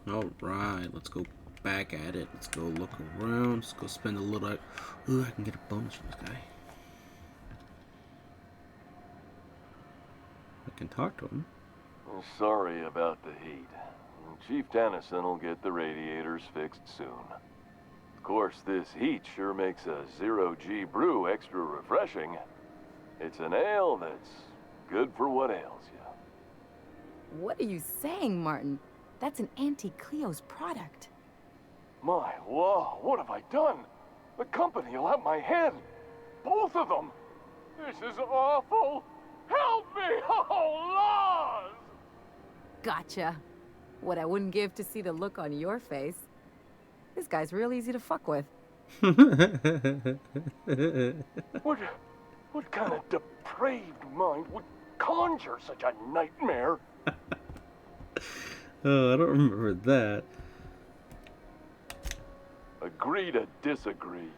All right, let's go back at it. Let's go look around. Let's go spend a little. Ooh, I can get a bonus from this guy. I can talk to him. Sorry about the heat. Chief Tennyson will get the radiators fixed soon. Of course, this heat sure makes a zero-G brew extra refreshing. It's an ale that's good for what ails you. What are you saying, Martin? That's an Auntie Cleo's product. My, whoa, what have I done? The company will have my head. Both of them. This is awful. Help me! Oh, Lord! Gotcha. What I wouldn't give to see the look on your face. This guy's real easy to fuck with. What, what kind of depraved mind would conjure such a nightmare? Oh, I don't remember that. Agree to disagree.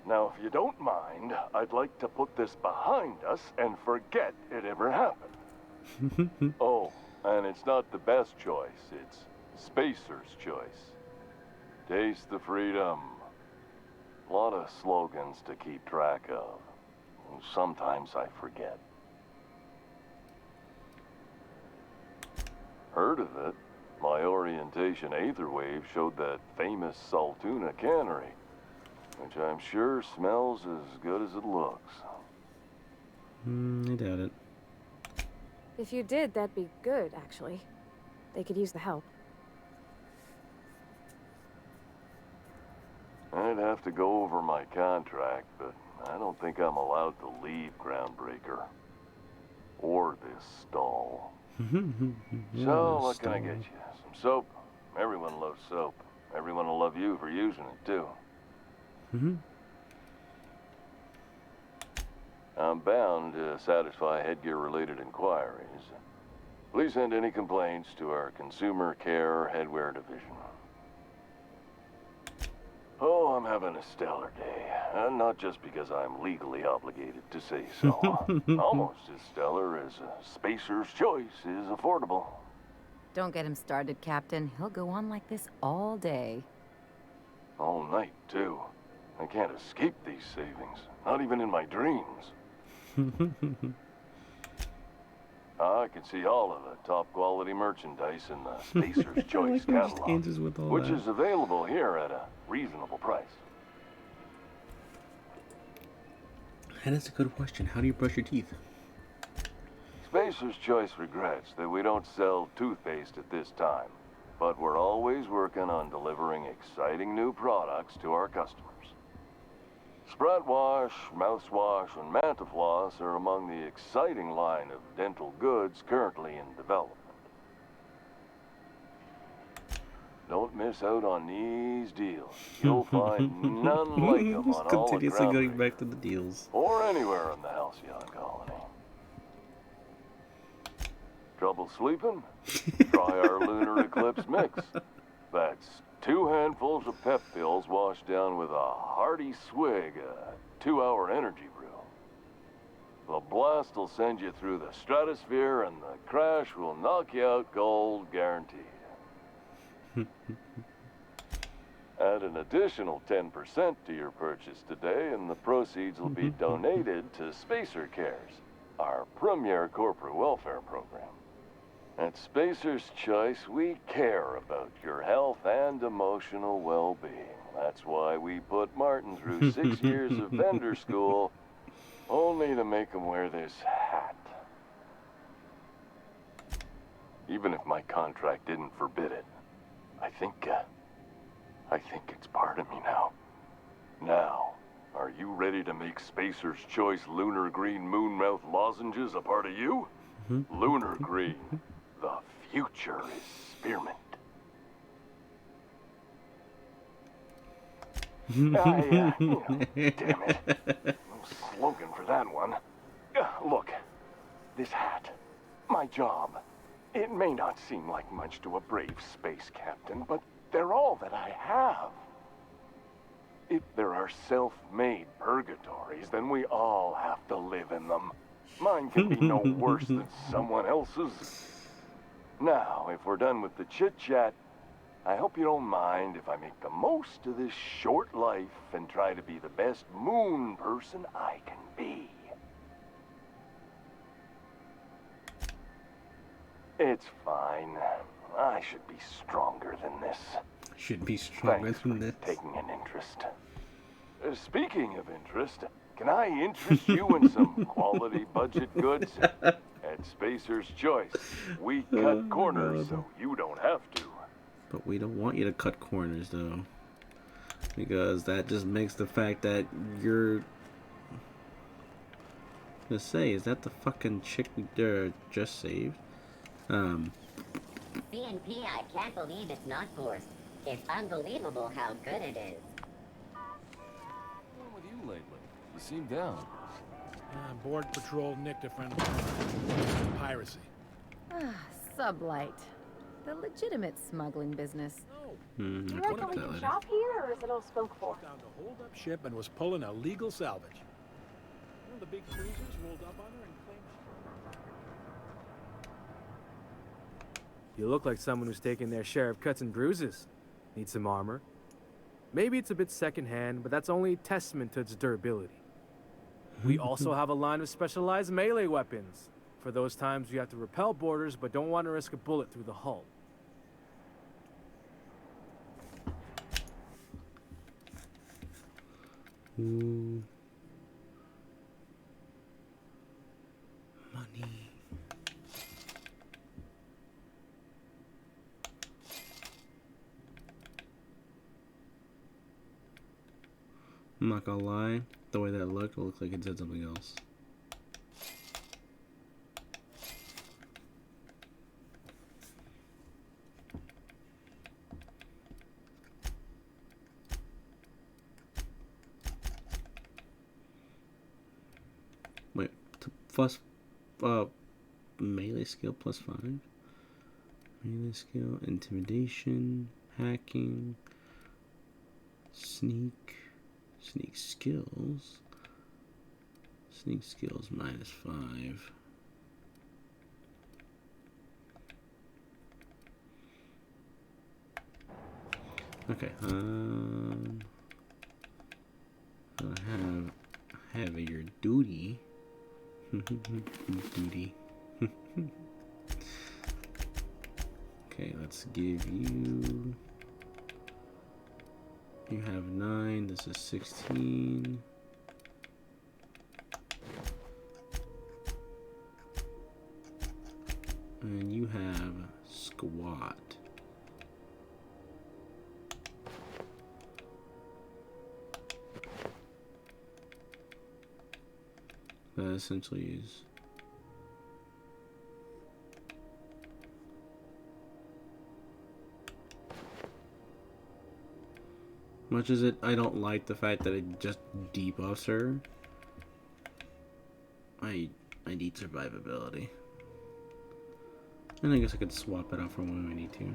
Now, if you don't mind, I'd like to put this behind us and forget it ever happened. Oh, and it's not the best choice. It's Spacer's choice. Taste the freedom. A lot of slogans to keep track of. Sometimes I forget. Heard of it? My orientation Aetherwave showed that famous Saltuna cannery, which I'm sure smells as good as it looks. I doubt it. If you did, that'd be good, actually. They could use the help. I'd have to go over my contract, but I don't think I'm allowed to leave Groundbreaker. Or this stall. So, what can I get you? Some soap? Everyone loves soap. Everyone will love you for using it, too. I'm bound to satisfy headgear-related inquiries. Please send any complaints to our Consumer Care Headwear Division. Oh, I'm having a stellar day. And not just because I'm legally obligated to say so. Almost as stellar as Spacer's Choice is affordable. Don't get him started, Captain. He'll go on like this all day. All night, too. I can't escape these savings. Not even in my dreams. I can see all of the top-quality merchandise in the Spacer's Choice catalog, which is available here at a reasonable price. That is a good question. How do you brush your teeth? Spacer's Choice regrets that we don't sell toothpaste at this time, but we're always working on delivering exciting new products to our customers. Sprout Wash, Mouthwash, and Mantafloss are among the exciting line of dental goods currently in development. Don't miss out on these deals. You'll find none like them on all the Continuously going Groundbreaker, back to the deals. or anywhere in the Halcyon colony. Trouble sleeping? Try our Lunar Eclipse mix. That's 2 handfuls of pep pills washed down with a hearty swig of 2-hour energy brew. The blast will send you through the stratosphere and the crash will knock you out cold, guaranteed. Add an additional 10% to your purchase today and the proceeds will be donated to Spacer Cares, our premier corporate welfare program. At Spacer's Choice, we care about your health and emotional well-being. That's why we put Martin through 6 years of vendor school, only to make him wear this hat. Even if my contract didn't forbid it, I think it's part of me now. Now, are you ready to make Spacer's Choice Lunar Green Moonmouth lozenges a part of you? Lunar Green. The future is spearmint. Damn it. Slogan for that one. Look, this hat, my job. It may not seem like much to a brave space captain, but they're all that I have. If there are self-made purgatories, then we all have to live in them. Mine can be no worse than someone else's. Now, if we're done with the chit-chat, I hope you don't mind if I make the most of this short life and try to be the best moon person I can be. It's fine. I should be stronger than this. Should be stronger Thanks than for this. taking an interest. Speaking of interest, can I interest you in some quality budget goods? At Spacer's Choice, we cut corners so you don't have to. But we don't want you to cut corners, though. Because that just makes the fact that you're... Let's say, is that the fucking chick we just saved? CNP, I can't believe it's not forced. It's unbelievable how good it is. What's with you lately? You seem down. Board patrol nicked a friend of mine. Piracy. Sublight. The legitimate smuggling business. No. Do you I reckon we that can later. shop here, or is it all spoke for? Found a hold-up ship and was pulling illegal salvage. One of the big cruisers rolled up on her and claimed... You look like someone who's taken their share of cuts and bruises. Need some armor? Maybe it's a bit secondhand, but that's only testament to its durability. We also have a line of specialized melee weapons. For those times you have to repel boarders but don't want to risk a bullet through the hull. Ooh. Money. I'm not gonna lie, the way that looked, it looked like it said something else. Wait, plus melee skill plus 5? Melee skill, intimidation, hacking, sneak skills. Sneak skills minus 5. Okay, I have heavier duty. Duty. Okay, let's give you. You have 9. This is 16. And you have squat. That essentially is. Much as I don't like the fact that it just debuffs her. I need survivability. And I guess I could swap it out for when I need to.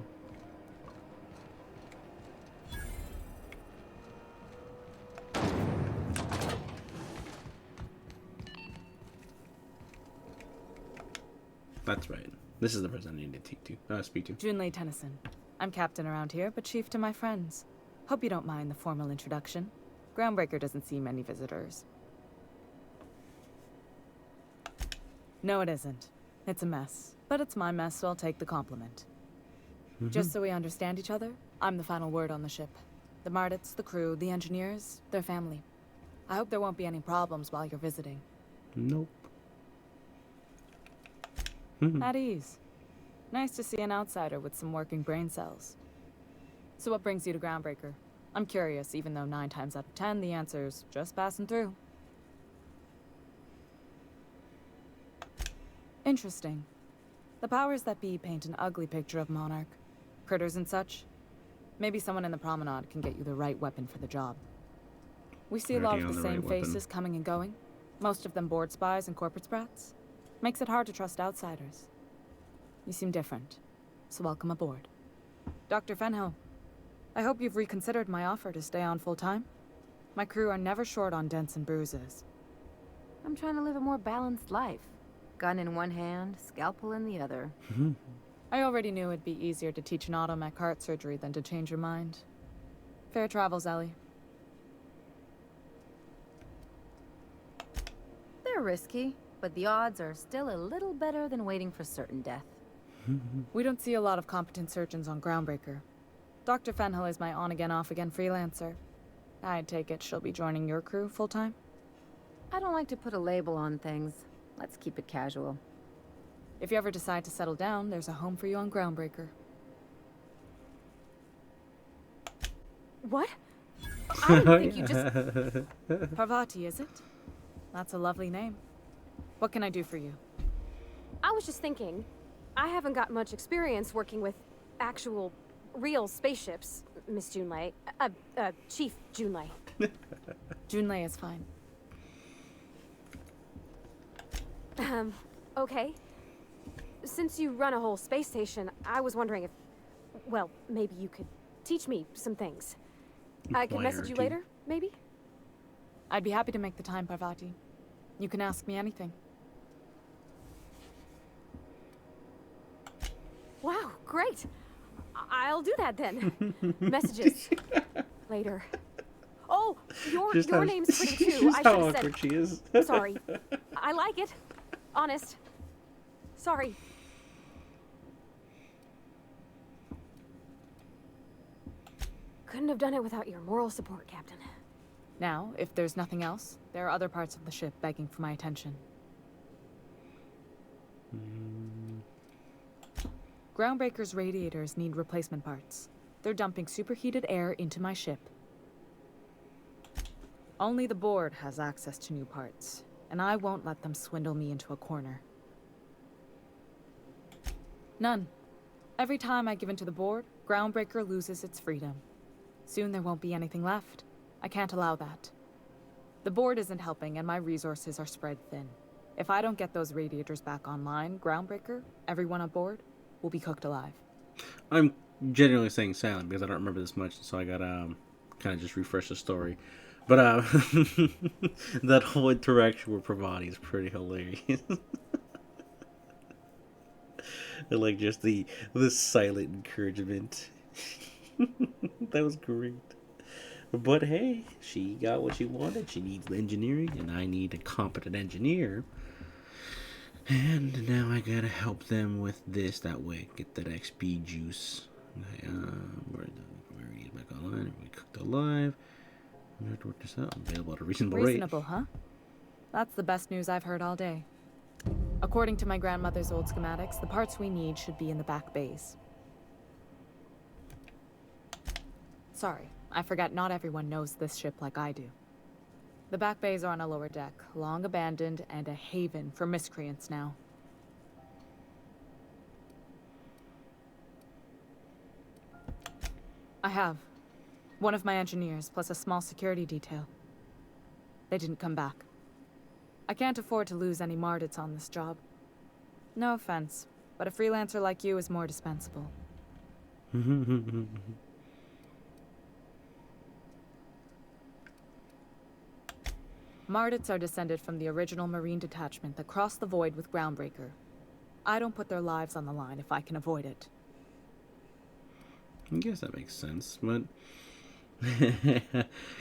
That's right. This is the person I need to speak to. Junlei Tennyson. I'm captain around here, but chief to my friends. Hope you don't mind the formal introduction. Groundbreaker doesn't see many visitors. No, it isn't. It's a mess. But it's my mess, so I'll take the compliment. Just so we understand each other, I'm the final word on the ship. The Mardits, the crew, the engineers, their family. I hope there won't be any problems while you're visiting. Nope. At ease. Nice to see an outsider with some working brain cells. So what brings you to Groundbreaker? I'm curious, even though 9 times out of 10 the answer's just passing through. Interesting. The powers that be paint an ugly picture of Monarch. Critters and such. Maybe someone in the promenade can get you the right weapon for the job. We see a lot Already of on the the same right weapon. faces coming and going. Most of them board spies and corporate sprats. Makes it hard to trust outsiders. You seem different, so welcome aboard. Dr. Fenhill, I hope you've reconsidered my offer to stay on full-time. My crew are never short on dents and bruises. I'm trying to live a more balanced life. Gun in one hand, scalpel in the other. I already knew it'd be easier to teach an automech heart surgery than to change your mind. Fair travels, Ellie. They're risky, but the odds are still a little better than waiting for certain death. We don't see a lot of competent surgeons on Groundbreaker. Dr. Fenhill is my on-again, off-again freelancer. I take it she'll be joining your crew full-time? I don't like to put a label on things. Let's keep it casual. If you ever decide to settle down, there's a home for you on Groundbreaker. What? I didn't think you just... Parvati, is it? That's a lovely name. What can I do for you? I was just thinking, I haven't got much experience working with actual, real spaceships, Miss Junlei. Chief Junlei. Junlei is fine. Okay. Since you run a whole space station, I was wondering if, well, maybe you could teach me some things. I could message you later, maybe? I'd be happy to make the time, Parvati. You can ask me anything. Wow, great. I'll do that then. Messages. Later. Oh, your name's pretty too. I should have said. She is. Sorry. I like it. Honest. Sorry. Couldn't have done it without your moral support, Captain. Now, if there's nothing else, there are other parts of the ship begging for my attention. Groundbreaker's radiators need replacement parts. They're dumping superheated air into my ship. Only the board has access to new parts, and I won't let them swindle me into a corner. None. Every time I give in to the board, Groundbreaker loses its freedom. Soon there won't be anything left. I can't allow that. The board isn't helping, and my resources are spread thin. If I don't get those radiators back online, Groundbreaker, everyone aboard, will be cooked alive. I'm generally saying silent because I don't remember this much, so I gotta kind of just refresh the story. But that whole interaction with Parvati is pretty hilarious. And, like, just the silent encouragement. That was great. But hey, she got what she wanted. She needs engineering, and I need a competent engineer. And now I gotta help them with this. That way, get that XP juice. We're back online. We cooked alive. We have to work this out. Available at a reasonable rate. Reasonable, huh? That's the best news I've heard all day. According to my grandmother's old schematics, the parts we need should be in the back bays. Sorry, I forgot not everyone knows this ship like I do. The back bays are on a lower deck, long abandoned and a haven for miscreants now. I have. One of my engineers, plus a small security detail. They didn't come back. I can't afford to lose any Mardits on this job. No offense, but a freelancer like you is more dispensable. Mardits are descended from the original Marine detachment that crossed the void with Groundbreaker. I don't put their lives on the line if I can avoid it. I guess that makes sense, but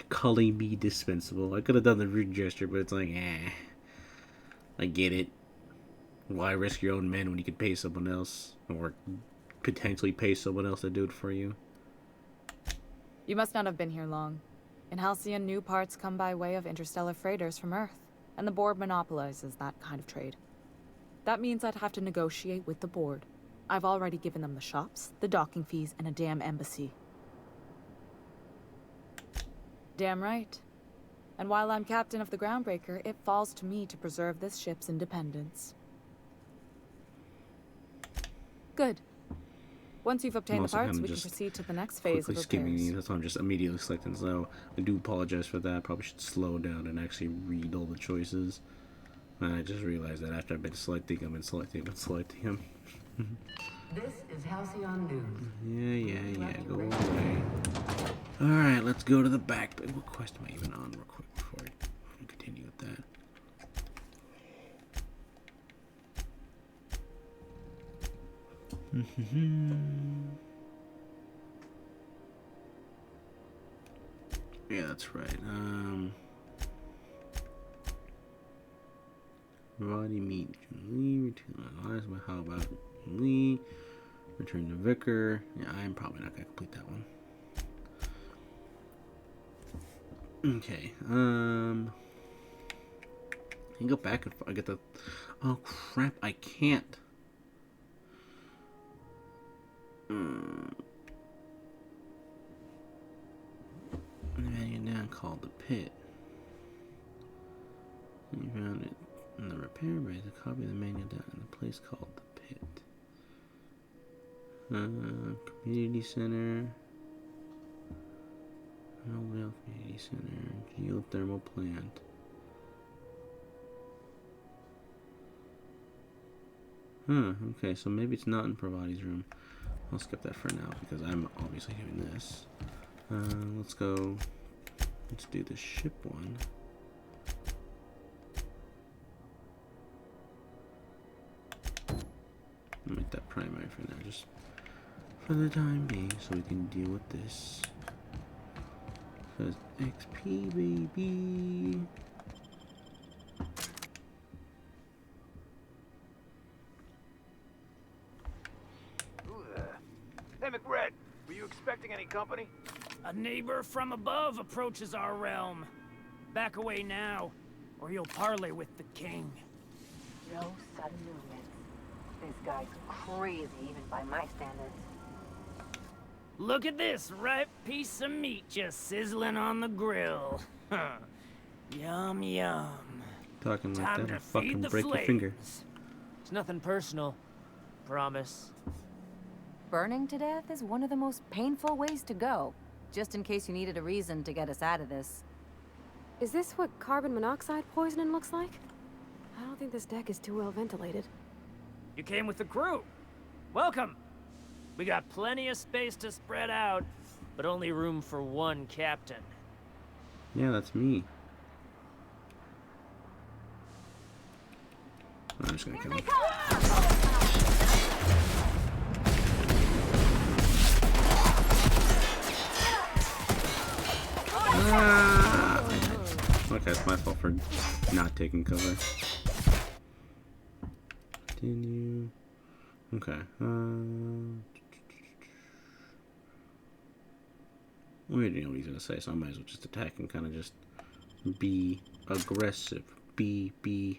calling me dispensable. I could have done the rude gesture, but it's like, I get it. Why risk your own men when you could pay someone else? Or potentially pay someone else to do it for you? You must not have been here long. In Halcyon, new parts come by way of interstellar freighters from Earth, and the board monopolizes that kind of trade. That means I'd have to negotiate with the board. I've already given them the shops, the docking fees, and a damn embassy. Damn right. And while I'm captain of the Groundbreaker, it falls to me to preserve this ship's independence. Good. Once you've obtained the parts, we can proceed to the next phase of repairs. That's why I'm just immediately selecting. So I do apologize for that. Probably should slow down and actually read all the choices. And I just realized that after I've been selecting them. This is Halcyon News. Yeah, go away. Alright, let's go to the back. What quest am I even on real quick before I continue with that? Yeah, that's right. Roddy meet Lee, return Eliza. How about Lee? Return to Vicar. Yeah, I'm probably not gonna complete that one. Okay. I can go back and I get the. Oh crap! I can't. Manual down called the pit. You found it in the repair bay. A copy of the manual down in the place called the pit. Community center. Oldvale Community Center. Geothermal plant. Okay, so maybe it's not in Pravati's room. I'll skip that for now because I'm obviously doing this. Let's go. Let's do the ship one. I'll make that primary for now, just for the time being, so we can deal with this. Says XP, baby. Hey, McRed, were you expecting any company? A neighbor from above approaches our realm. Back away now, or you'll parley with the king. No sudden movements. This guy's crazy, even by my standards. Look at this ripe piece of meat just sizzling on the grill. Yum, yum. Talking like Time that, to I'll fucking feed the break your finger. It's nothing personal. Promise. Burning to death is one of the most painful ways to go. Just in case you needed a reason to get us out of this. Is this what carbon monoxide poisoning looks like? I don't think this deck is too well ventilated. You came with the crew. Welcome. We got plenty of space to spread out, but only room for one captain. Yeah, that's me. I'm just gonna kill him. Okay, it's my fault for not taking cover. Continue. Okay. We already know what he's gonna say, so I might as well just attack and kind of just be aggressive. Be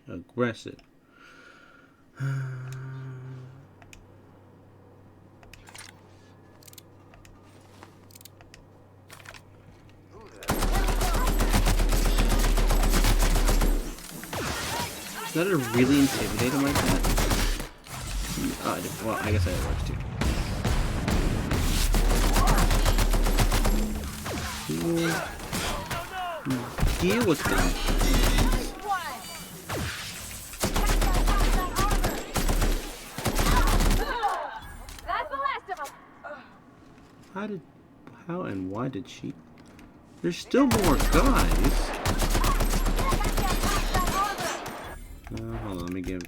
aggressive. Is that a really intimidating like that? Well, I guess that works too. Deal with them. That's the last of them. How and why did she? There's still more guys. Hold on, let me give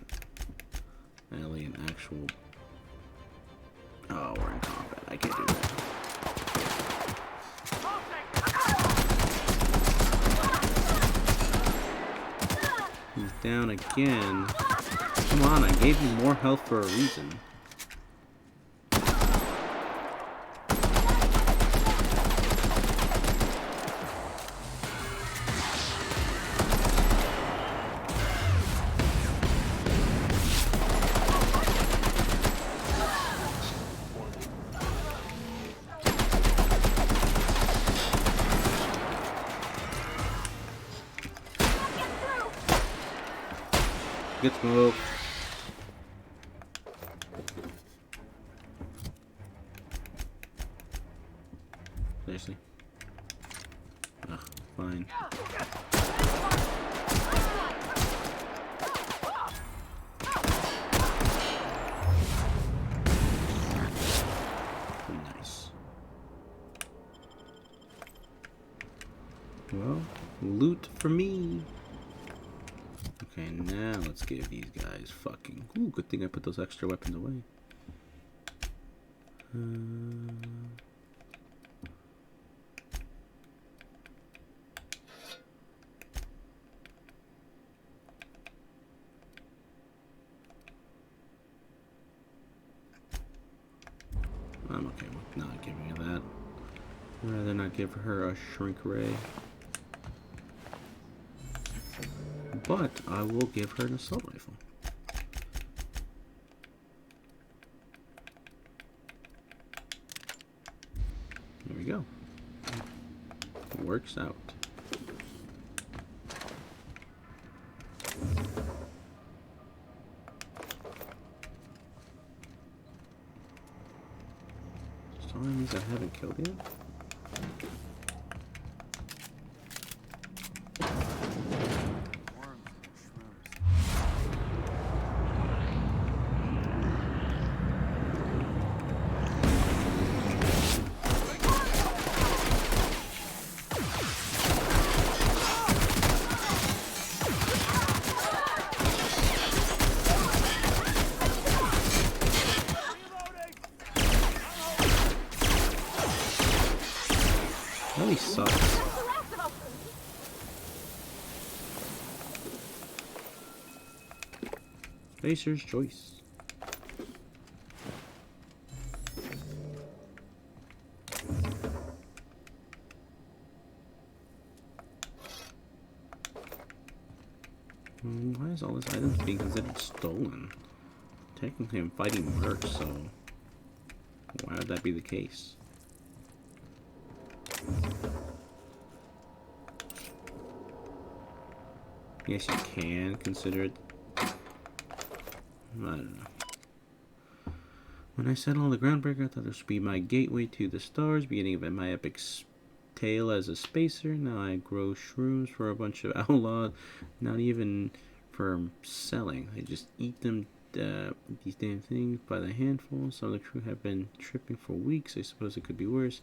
Ellie an actual. Oh, we're in combat. I can't do that. He's down again. Come on, I gave you more health for a reason. Get smoke. Seriously. Ugh, fine. Nice. Well, loot for me. Okay, now let's give these guys fucking... Ooh, good thing I put those extra weapons away. I'm okay with not giving her that. I'd rather not give her a shrink ray. But I will give her an assault rifle. There we go. Works out. So enemies I haven't killed yet. Really sucks. Spacer's choice. Why is all this items being considered stolen? Technically I'm fighting mercs, so why would that be the case? Yes, you can consider it. I don't know. When I set all the groundbreaker, I thought this would be my gateway to the stars, beginning of my epic tale as a spacer. Now I grow shrooms for a bunch of outlaws, not even for selling. I just eat them, these damn things, by the handful. Some of the crew have been tripping for weeks. I suppose it could be worse.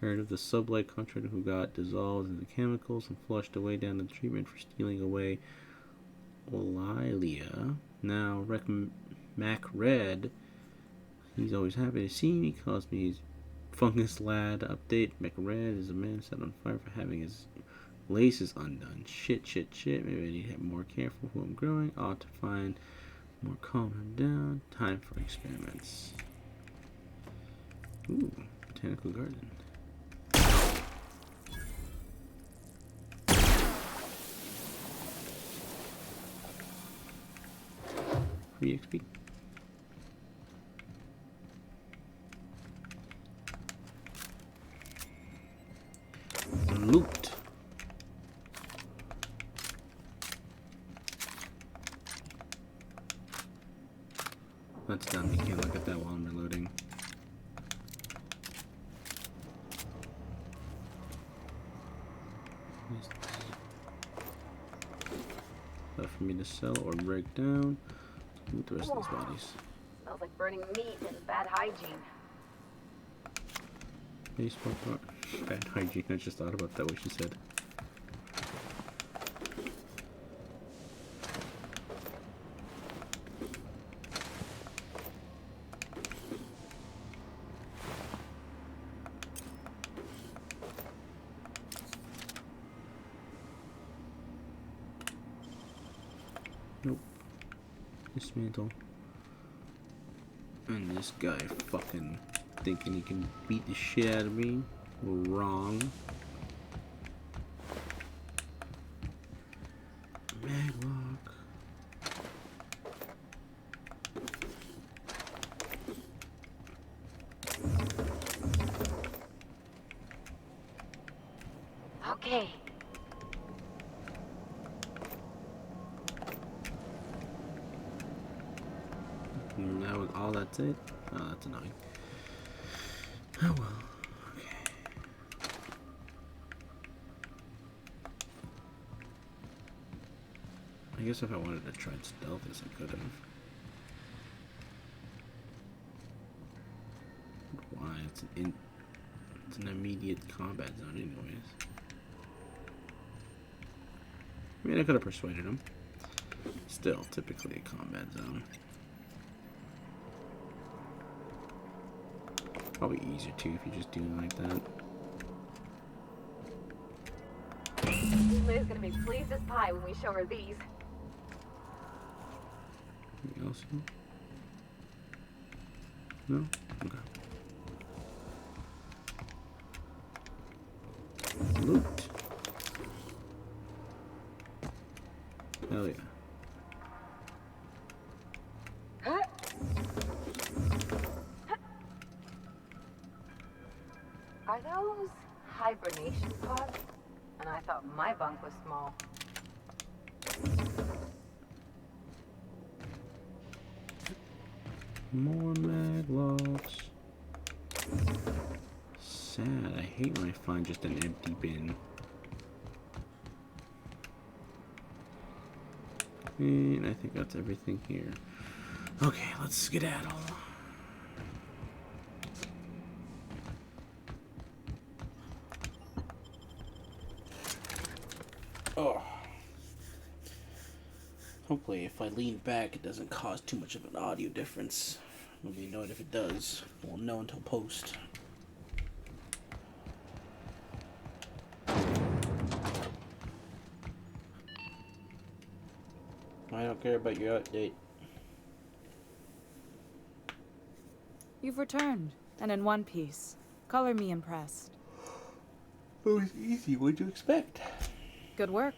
Heard of the sublight contractor who got dissolved in the chemicals and flushed away down the treatment for stealing away Olilia. Now, Mac Red, he's always happy to see me, calls me his fungus lad. Update, Mac Red is a man set on fire for having his laces undone. Shit. Maybe I need to be more careful who I'm growing. Ought to find more calm him down. Time for experiments. Ooh, botanical garden. Free XP. Loot. That's done. You can't look at that while I'm reloading. Stuff for me to sell or break down. With the rest of these bodies. Smells like burning meat and bad hygiene. Baseball part. Bad hygiene. I just thought about that, what she said. Nope. Dismantle. And this guy fucking thinking he can beat the shit out of me. Wrong. Maglock. Okay. And that was all, that's it? Oh, that's annoying. Oh well. Okay. I guess if I wanted to try and stealth this, I could have. Why? It's an immediate combat zone anyways. I mean, I could have persuaded him. Still, typically a combat zone. Probably easier too if you just do it like that. Liz gonna be pleased as pie when we show her these. Anything else? No? Okay. Loot. Hell yeah. Are those hibernation pods? And I thought my bunk was small. More maglocks. Sad. I hate when I find just an empty bin. And I think that's everything here. Okay, let's skedaddle. Oh. Hopefully, if I lean back, it doesn't cause too much of an audio difference. I'll be annoyed if it does. Won't know until post. I don't care about your update. You've returned, and in one piece. Color me impressed. It was easy. What'd you expect? Good work.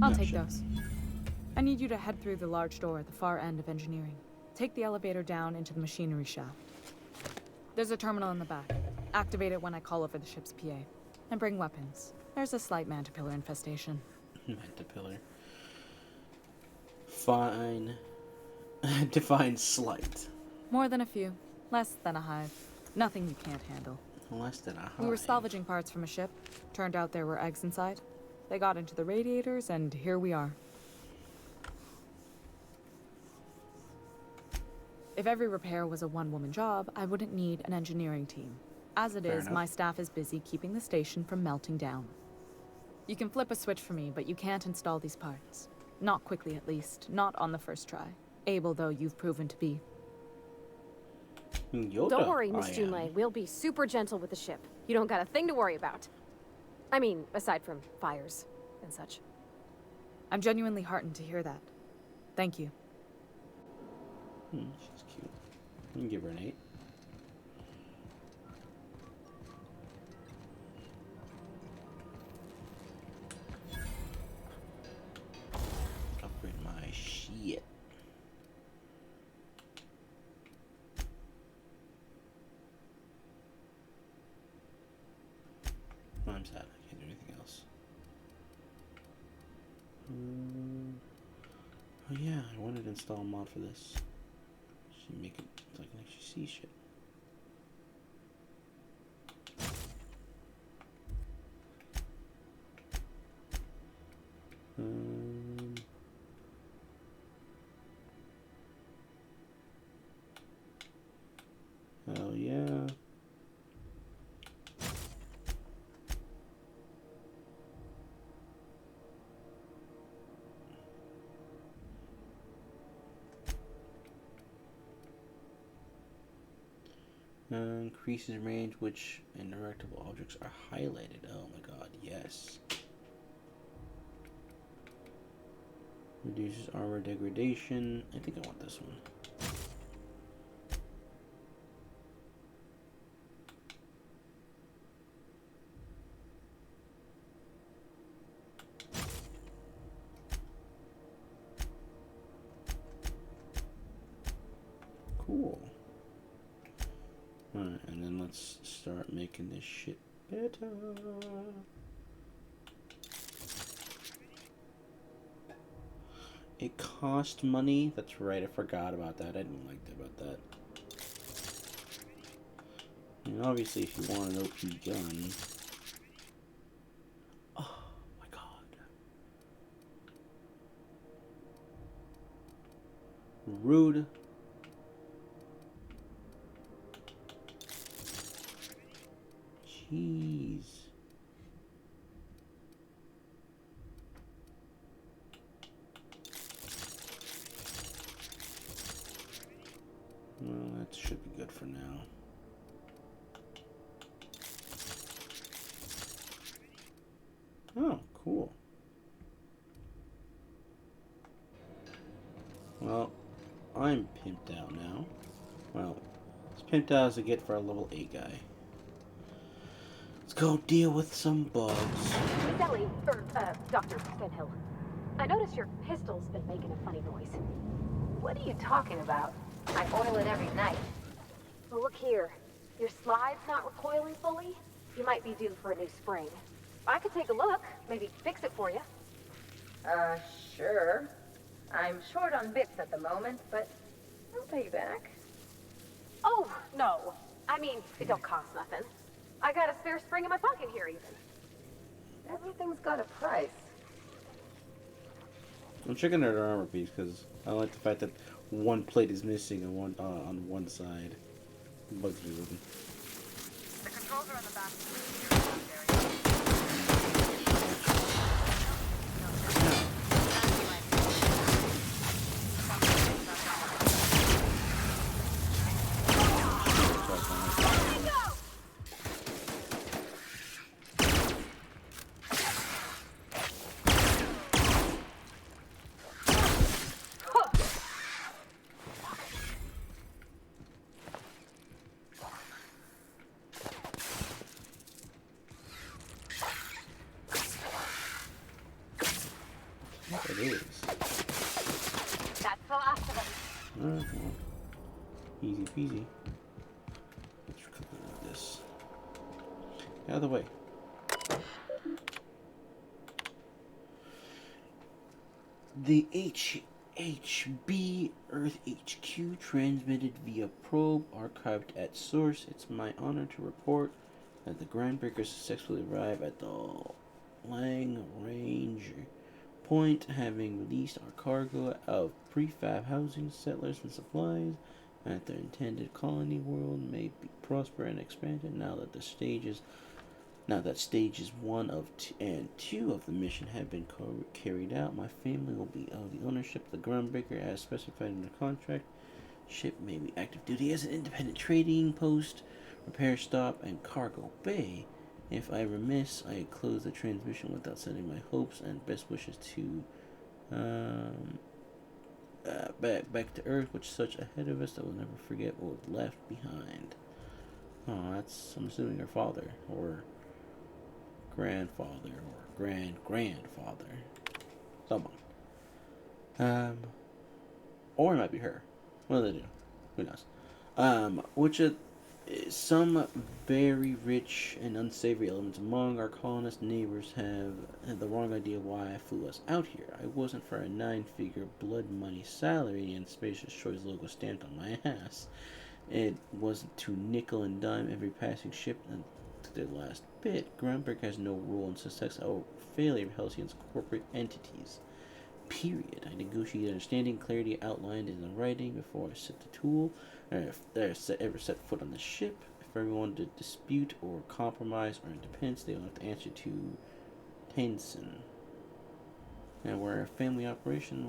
I'll take those. I need you to head through the large door at the far end of engineering. Take the elevator down into the machinery shaft. There's a terminal in the back. Activate it when I call over the ship's PA. And bring weapons. There's a slight Mantipillar infestation. Mantipillar. Fine. Define slight. More than a few. Less than a hive. Nothing you can't handle. Less than a hive. We were salvaging parts from a ship. Turned out there were eggs inside. They got into the radiators, and here we are. If every repair was a one-woman job, I wouldn't need an engineering team. As it is, my staff is busy keeping the station from melting down. You can flip a switch for me, but you can't install these parts. Not quickly, at least. Not on the first try. Able though you've proven to be. Yoda, Don't worry, Miss Junlei. We'll be super gentle with the ship. You don't got a thing to worry about. I mean, aside from fires and such. I'm genuinely heartened to hear that. Thank you. She's cute. You can give her an 8. Upgrade my shit. I'm sad. I can't do anything else. Oh yeah, I wanted to install a mod for this. Should make it so I can actually see shit. Hell yeah. Increases range which indirectable objects are highlighted. Oh my god, yes. Reduces armor degradation. I think I want this one. Cool. Alright, and then let's start making this shit better. It cost money. That's right, I forgot about that. I didn't like that about that. And obviously if you want an OP gun. Oh my god. Rude. Jeez. Well, that should be good for now. pimped out now. Well, as pimped out as I get for a level 8 guy. Let's go deal with some bugs. Miss Ellie, Dr. Fenhill. I noticed your pistol's been making a funny noise. What are you talking about? I oil it every night. Well, look here. Your slide's not recoiling fully. You might be due for a new spring. I could take a look, maybe fix it for you. Sure. I'm short on bits at the moment, but I'll pay you back. Oh, no. I mean, it don't cost nothing. I got a spare spring in my pocket here, even. Everything's got a price. I'm checking out our armor piece because I like the fact that one plate is missing on one side. Bugs me with it. The controls are in the back. It is. That's the last of them. Alright, well, easy peasy. Let's recover this. Out of the way. The HHB Earth HQ transmitted via probe archived at source. It's my honor to report that the Groundbreakers successfully arrived at the Lang Range point, having released our cargo of prefab housing, settlers, and supplies. That their intended colony world may be prosper and expanded now that stages 1 and 2 of the mission have been carried out. My family will be of the ownership of the Groundbreaker as specified in the contract. Ship may be active duty as an independent trading post, repair stop, and cargo bay. If I remiss, I close the transmission without sending my hopes and best wishes to back to Earth, with such ahead of us that we'll never forget what was left behind. Oh, that's, I'm assuming, her father, or grandfather, or grandfather. Someone. Or it might be her. What do they do? Who knows? Some very rich and unsavory elements among our colonist neighbors have had the wrong idea why I flew us out here. I wasn't for a 9-figure blood money salary and Spacer's Choice logo stamped on my ass. It wasn't to nickel and dime every passing ship and to their last bit. Groundbreaker has no role in success or failure of Halcyon's corporate entities. Period. I negotiated understanding, clarity outlined in the writing before I set the tool, or if I ever set foot on the ship. If everyone did dispute or compromise or independence, they will have to answer to Tenson. And where a family operation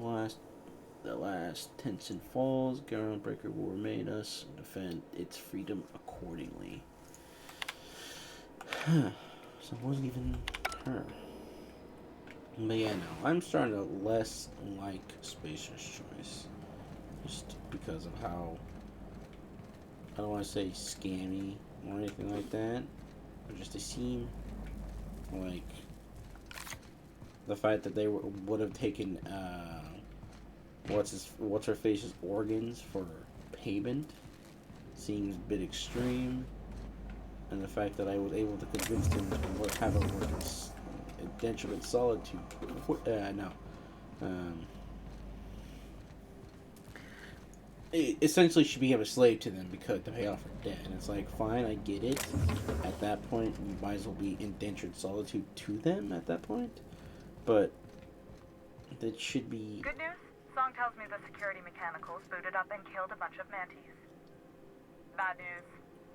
the last Tenson falls, Groundbreaker will remain us and defend its freedom accordingly. So it wasn't even her. But yeah, no, I'm starting to less like Spacer's Choice. Just because of how, I don't want to say scammy or anything like that, but just they seem like the fact that they would have taken, what's her face's organs for payment seems a bit extreme. And the fact that I was able to convince them to have a work indenture in solitude. Essentially, she became a slave to them because to pay off her debt. And it's like, fine, I get it. At that point, you might as well be indentured solitude to them at that point. But that should be. Good news. Song tells me the security mechanicals booted up and killed a bunch of mantis. Bad news.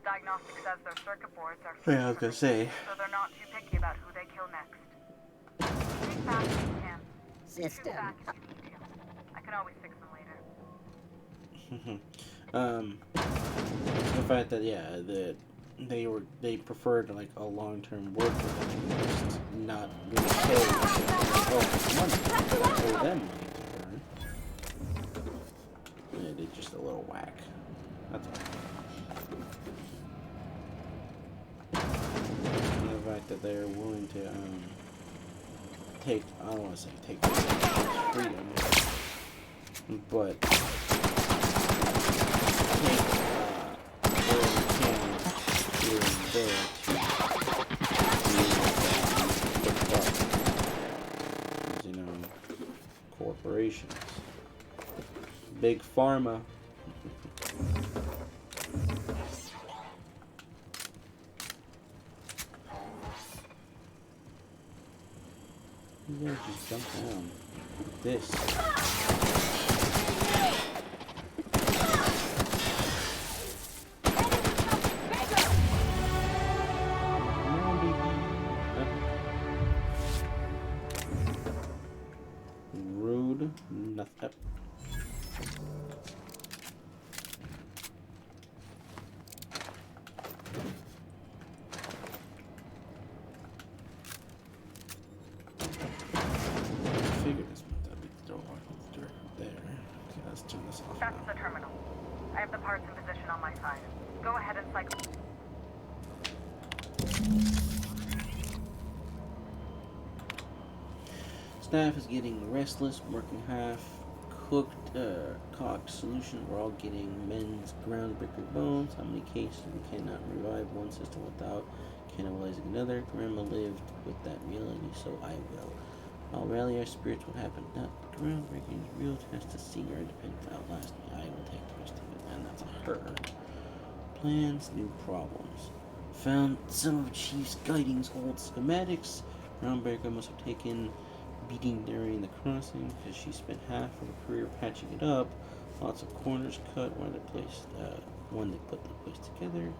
Diagnostic says their circuit boards are Yeah, I was gonna say. so they're not too picky about who they kill next. Take fast as you can. System. Shoot back if you need to. I can always fix them later. The fact that they preferred like a long-term worker than just not really pay money. Pay them money to burn. Yeah, they just a little whack. That's all. And the fact that they're willing to take, I don't want to say take freedom, but take where we can here and there to you know, corporations, big pharma. You gotta just jump down. This. Rude. Nothing. That's the terminal. I have the parts in position on my side. Go ahead and cycle. Staff is getting restless, working half-cooked, cocked solution. We're all getting men's groundbreaker bones. How many cases we cannot revive one system without cannibalizing another? Grandma lived with that reality, so I will. I'll rally our spirits. What happened? Not groundbreaking is real. Has to see our independence outlast me. I will take the rest of it, and that's a her. Plans, new problems. Found some of Chief's Guiding's old schematics. Groundbreaker must have taken beating during the crossing because she spent half of her career patching it up. Lots of corners cut when they put the place together.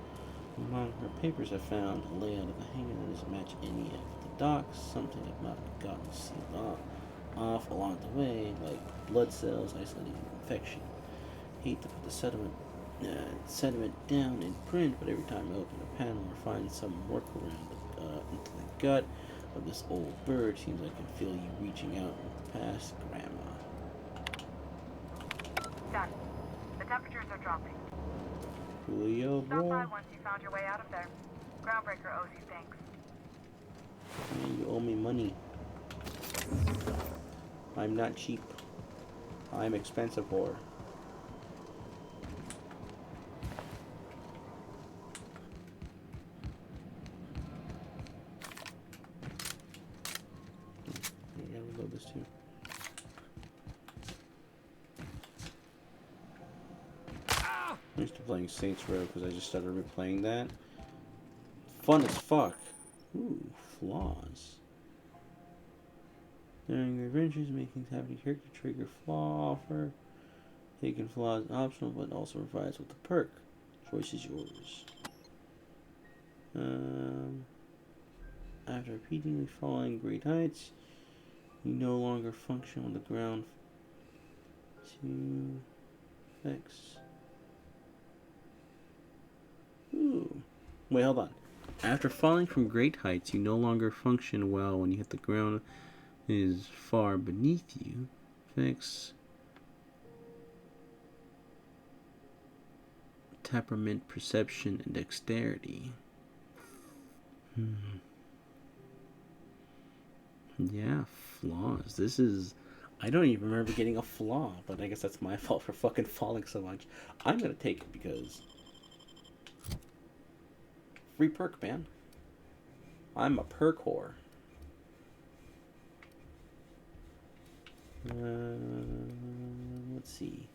Among her papers, I found a layout of the hangar that doesn't match any of the docks. Something I've not gotten sealed off along the way, like blood cells isolating infection. Hate to put the sediment down in print, but every time I open a panel or find some workaround into the gut of this old bird, seems I can feel you reaching out past Grandma. Done. The temperatures are dropping. Coolio, Stop bro. by once you found your way out of there. Groundbreaker owes you thanks. Man, you owe me money. I'm not cheap. I'm expensive whore. I gotta reload this too. I'm used to playing Saints Row because I just started replaying that. Fun as fuck. Ooh, flaws. During your adventures, making happy character trigger flaw offer. Taking flaws optional, but also provides with the perk. Choice is yours. After repeatedly falling great heights, you no longer function on the ground. 2x. Ooh. Wait, hold on. After falling from great heights, you no longer function well when you hit the ground is far beneath you. Fix. Temperament, perception, and dexterity. Yeah, flaws. This is... I don't even remember getting a flaw, but I guess that's my fault for fucking falling so much. I'm gonna take it because... free perk, man. I'm a perk whore. Let's see.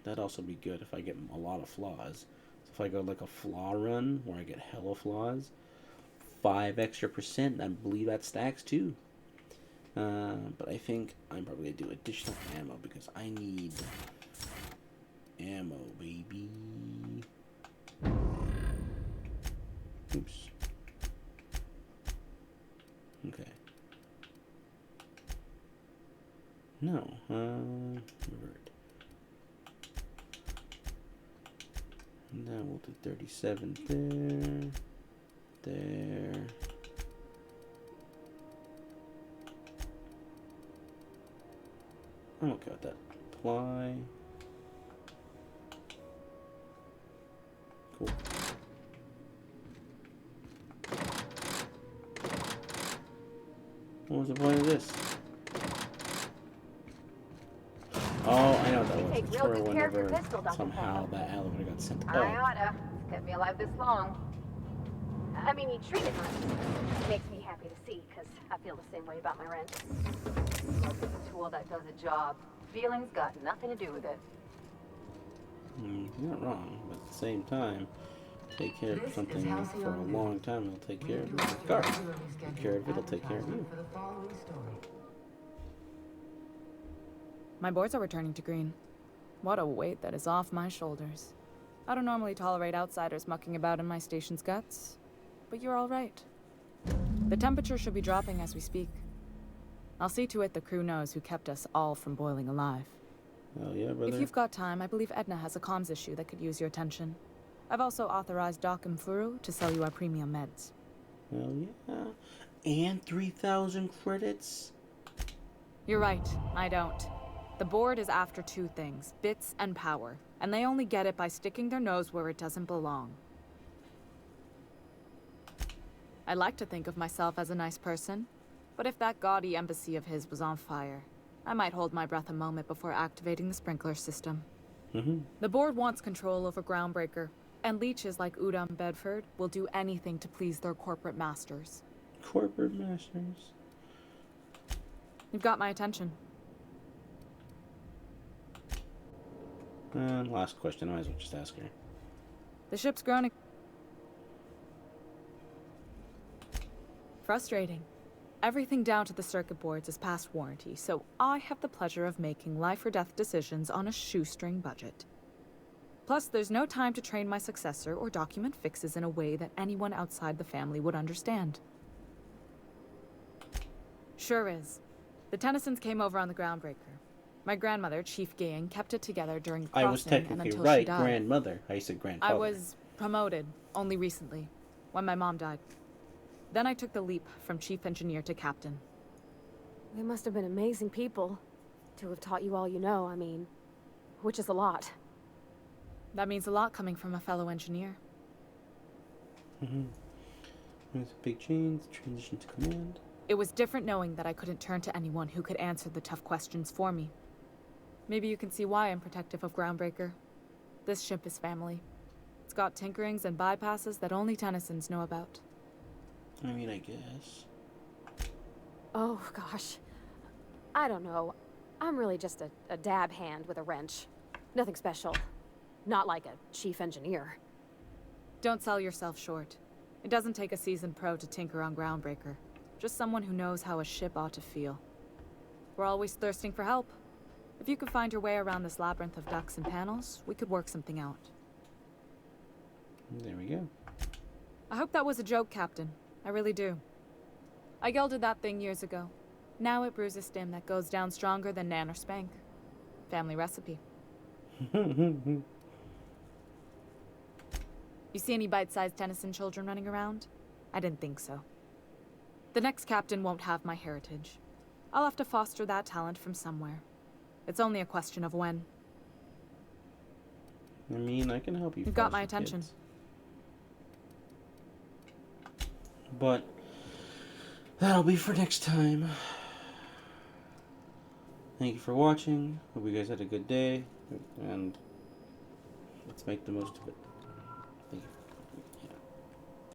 That'd also be good if I get a lot of flaws. So if I go like a flaw run where I get hella flaws, 5 extra %, I believe that stacks too. But I think I'm probably gonna do additional ammo because I need ammo, baby. Oops. Okay. No. Revert. Now we'll do 37 there. There. I'm okay with that. Apply. Cool. What was the point of this? Oh, I know what that was. Take It's real for good care of your whenever pistol, Dr. somehow that elevator got sent I up. oughta. It's kept me alive this long. I mean, you treat it nice. It makes me happy to see, because I feel the same way about my rent. Look, it's a tool that does a job. Feelings got nothing to do with it. You're not wrong, but at the same time, take care of This is something Halcyon for a News. long time, it'll take care of you. Redirect your Guard. regularly Take scheduled care of it, it'll take care of you. advertisement for the following story. My boards are returning to green. What a weight that is off my shoulders. I don't normally tolerate outsiders mucking about in my station's guts, but you're all right. The temperature should be dropping as we speak. I'll see to it the crew knows who kept us all from boiling alive. Oh yeah, brother. If you've got time, I believe Edna has a comms issue that could use your attention. I've also authorized Doc and Furu to sell you our premium meds. Hell yeah. And 3,000 credits? You're right, I don't. The board is after two things, bits and power, and they only get it by sticking their nose where it doesn't belong. I like to think of myself as a nice person, but if that gaudy embassy of his was on fire, I might hold my breath a moment before activating the sprinkler system. The board wants control over Groundbreaker, and leeches like Udom Bedford will do anything to please their corporate masters. Corporate masters? You've got my attention. And last question, I might as well just ask her. The ship's grown. Frustrating. Everything down to the circuit boards is past warranty, so I have the pleasure of making life or death decisions on a shoestring budget. Plus, there's no time to train my successor or document fixes in a way that anyone outside the family would understand. Sure is. The Tennysons came over on the Groundbreaker. My grandmother, Chief Gayan, kept it together during the crossing I was technically and until right, she died. grandmother. I said grandfather. I was promoted only recently, when my mom died. Then I took the leap from chief engineer to captain. They must have been amazing people to have taught you all you know, I mean, which is a lot. That means a lot coming from a fellow engineer. There's a big change, transition to command. It was different knowing that I couldn't turn to anyone who could answer the tough questions for me. Maybe you can see why I'm protective of Groundbreaker. This ship is family. It's got tinkerings and bypasses that only Tennysons know about. I mean, I guess. Oh, gosh. I don't know. I'm really just a dab hand with a wrench. Nothing special. Not like a chief engineer. Don't sell yourself short. It doesn't take a seasoned pro to tinker on Groundbreaker. Just someone who knows how a ship ought to feel. We're always thirsting for help. If you could find your way around this labyrinth of ducts and panels, we could work something out. There we go. I hope that was a joke, Captain. I really do. I gelded that thing years ago. Now it brews a stim that goes down stronger than Nan or Spank. Family recipe. You see any bite-sized Tennyson children running around? I didn't think so. The next captain won't have my heritage. I'll have to foster that talent from somewhere. It's only a question of when. I mean, I can help you. You've got my foster attention. kids. But that'll be for next time. Thank you for watching. Hope you guys had a good day, and let's make the most of it.